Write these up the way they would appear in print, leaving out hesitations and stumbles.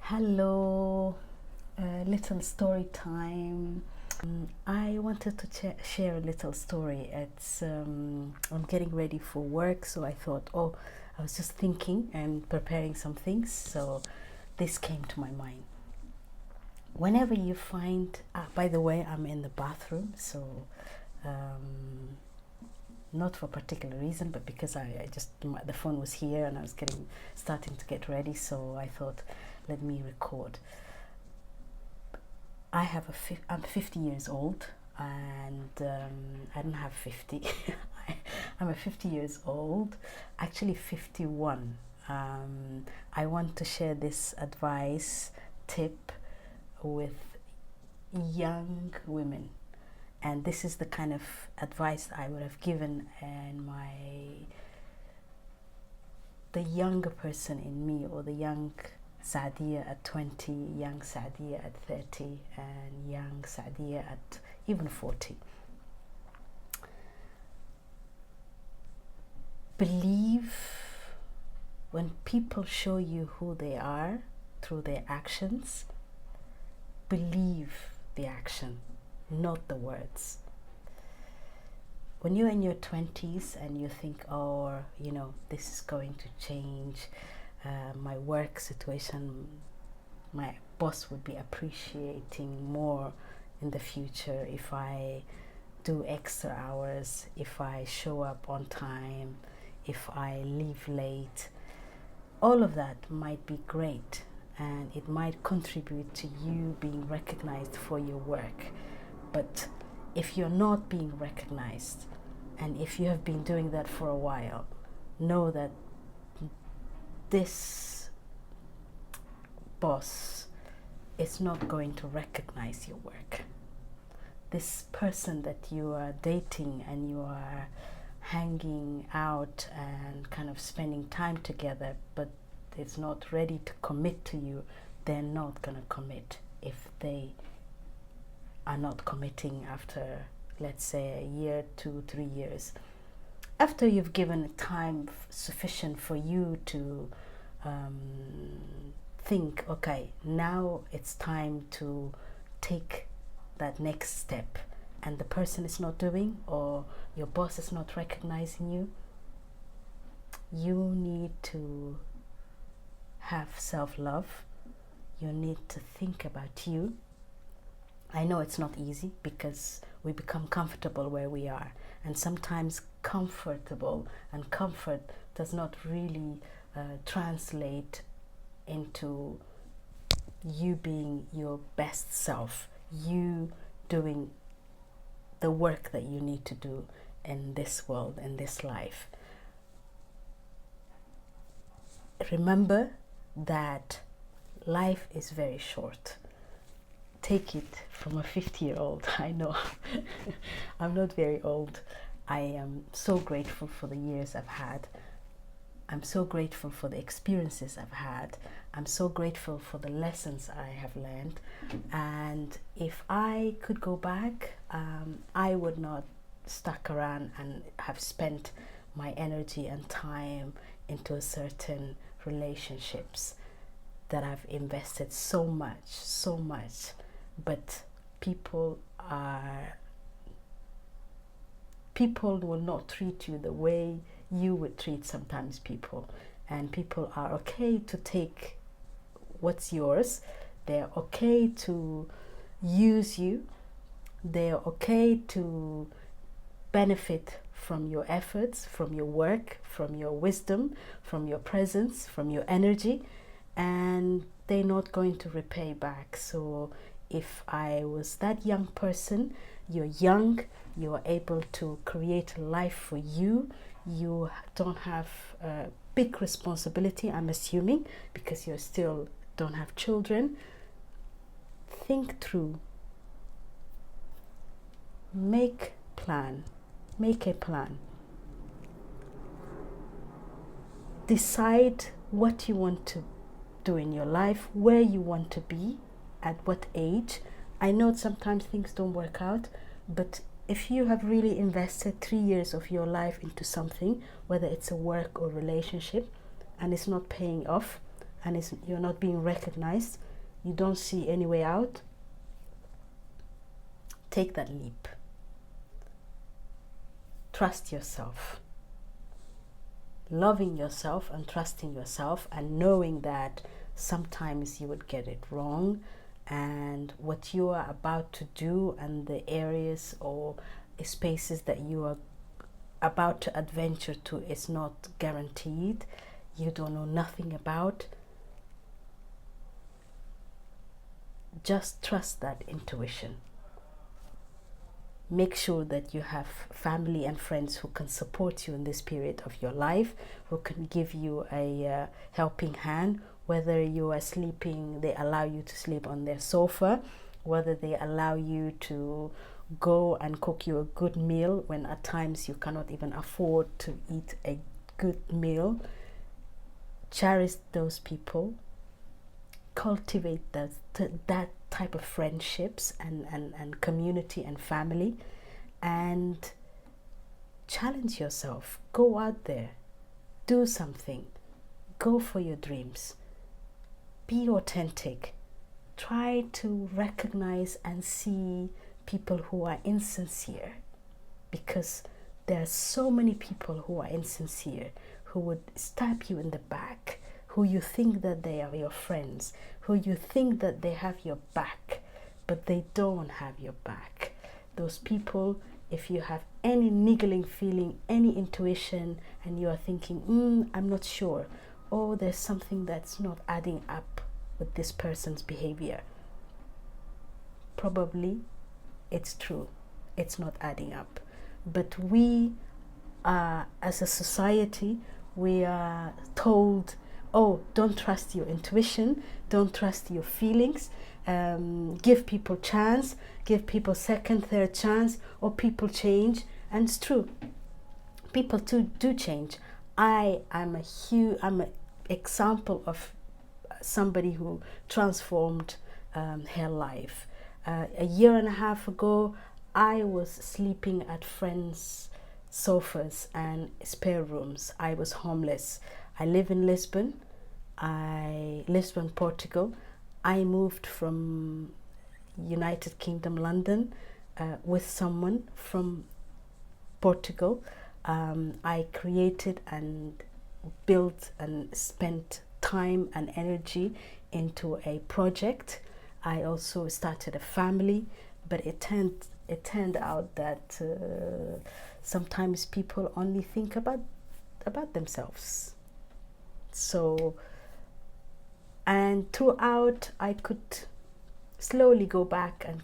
Hello, little story time. I wanted to share a little story. I'm getting ready for work, so I thought, I was just thinking and preparing some things, so this came to my mind. Whenever you find, by the way, I'm in the bathroom, so not for a particular reason, but because the phone was here and I was starting to get ready, so I thought, let me record. I'm 50 years old, and I don't have 50. I'm a 50 years old, actually 51. I want to share this advice tip with young women, and this is the kind of advice I would have given the younger person in me, or the young Saadia at 20, young Saadia at 30, and young Saadia at even 40. Believe when people show you who they are through their actions. Believe the action, not the words. When you're in your 20s and you think, this is going to change, my work situation, my boss would be appreciating more in the future if I do extra hours, if I show up on time, if I leave late. All of that might be great, and it might contribute to you being recognized for your work. But if you're not being recognized, and if you have been doing that for a while, know that this boss is not going to recognize your work. This person that you are dating and you are hanging out and kind of spending time together, but it's not ready to commit to you, they're not going to commit if they are not committing after, let's say, a year, 2-3 years. After you've given time sufficient for you to think, okay, now it's time to take that next step, and the person is not doing, or your boss is not recognizing you, you need to have self-love. You need to think about you. I know it's not easy because we become comfortable where we are, and sometimes comfortable and comfort does not really translate into you being your best self, you doing the work that you need to do in this world, in this life. Remember that life is very short. Take it from a 50-year-old. I know I'm not very old. I am so grateful for the years I've had. I'm so grateful for the experiences I've had. I'm so grateful for the lessons I have learned. And if I could go back, I would not stuck around and have spent my energy and time into certain relationships that I've invested so much. But people will not treat you the way you would treat sometimes people, and people are okay to take what's yours. They're okay to use you. They're okay to benefit from your efforts, from your work, from your wisdom, from your presence, from your energy, and they're not going to repay back. So if I was that young person, you're young, you're able to create a life for you. You don't have a big responsibility, I'm assuming, because you still don't have children. Think through. Make a plan. Decide what you want to do in your life, where you want to be, at what age. I know sometimes things don't work out, but if you have really invested 3 years of your life into something, whether it's a work or relationship, and it's not paying off, and you're not being recognized, you don't see any way out, take that leap. Trust yourself. Loving yourself and trusting yourself, and knowing that sometimes you would get it wrong, and what you are about to do and the areas or spaces that you are about to adventure to is not guaranteed. You don't know nothing about. Just trust that intuition. Make sure that you have family and friends who can support you in this period of your life, who can give you a helping hand. Whether you are sleeping, they allow you to sleep on their sofa, whether they allow you to go and cook you a good meal when at times you cannot even afford to eat a good meal. Cherish those people. Cultivate that type of friendships and community and family, and challenge yourself. Go out there, do something, go for your dreams, be authentic. Try to recognize and see people who are insincere, because there are so many people who are insincere, who would stab you in the back, who you think that they are your friends, who you think that they have your back, but they don't have your back. Those people, if you have any niggling feeling, any intuition, and you are thinking, I'm not sure, or there's something that's not adding up with this person's behavior, probably it's true, it's not adding up. But we, as a society, we are told, oh, don't trust your intuition, don't trust your feelings, give people chance, give people second, third chance, or people change. And it's true, people do change. I'm an example of somebody who transformed her life. A year and a half ago, I was sleeping at friends' sofas and spare rooms. I was homeless. I live in Lisbon, Portugal. I moved from United Kingdom, London, with someone from Portugal. I created and built and spent time and energy into a project. I also started a family, but it turned out that sometimes people only think about themselves. So, and throughout, I could slowly go back and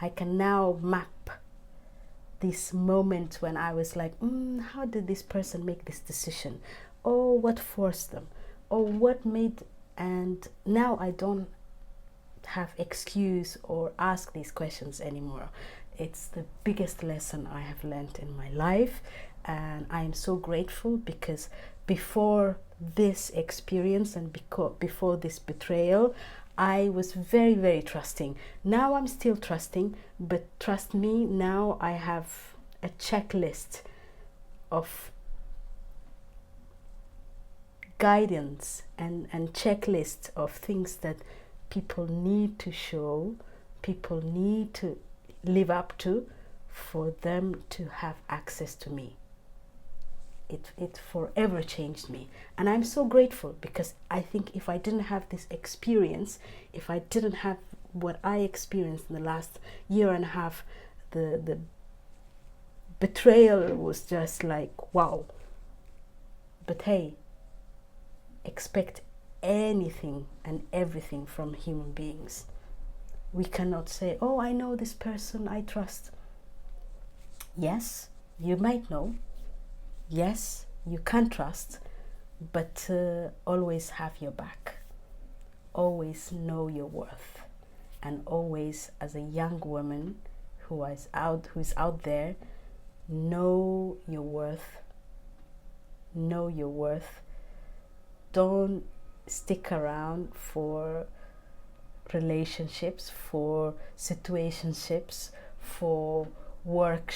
I can now map this moment when I was like, how did this person make this decision? Or what forced them? Or what made, and now I don't have excuse or ask these questions anymore. It's the biggest lesson I have learned in my life, and I am so grateful, because before this experience and before this betrayal, I was very, very trusting. Now I'm still trusting, but trust me, now I have a checklist of guidance and checklist of things that people need to show, people need to live up to, for them to have access to me. It forever changed me, and I'm so grateful, because I think if I didn't have this experience, if I didn't have what I experienced in the last year and a half, the betrayal was just like, wow. But hey, expect anything and everything from human beings. We cannot say, oh, I know this person, I trust. Yes, you might know. Yes, you can trust, but always have your back. Always know your worth, and always, as a young woman who is out there, know your worth. Know your worth. Don't stick around for relationships, for situationships, for work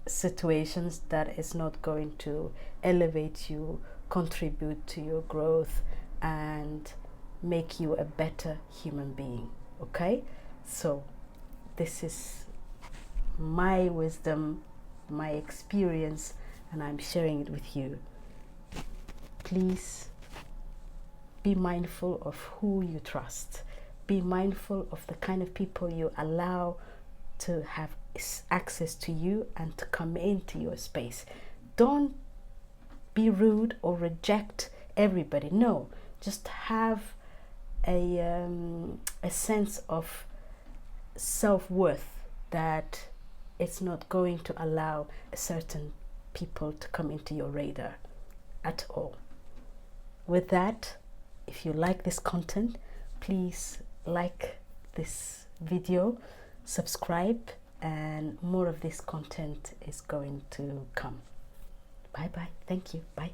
situations that is not going to elevate you, contribute to your growth, and make you a better human being. Okay, so this is my wisdom, my experience, and I'm sharing it with you. Please be mindful of who you trust. Be mindful of the kind of people you allow to have access to you and to come into your space. Don't be rude or reject everybody. No, just have a sense of self-worth that it's not going to allow certain people to come into your radar at all. With that, if you like this content, please like this video, subscribe, and more of this content is going to come. Bye bye. Thank you. Bye.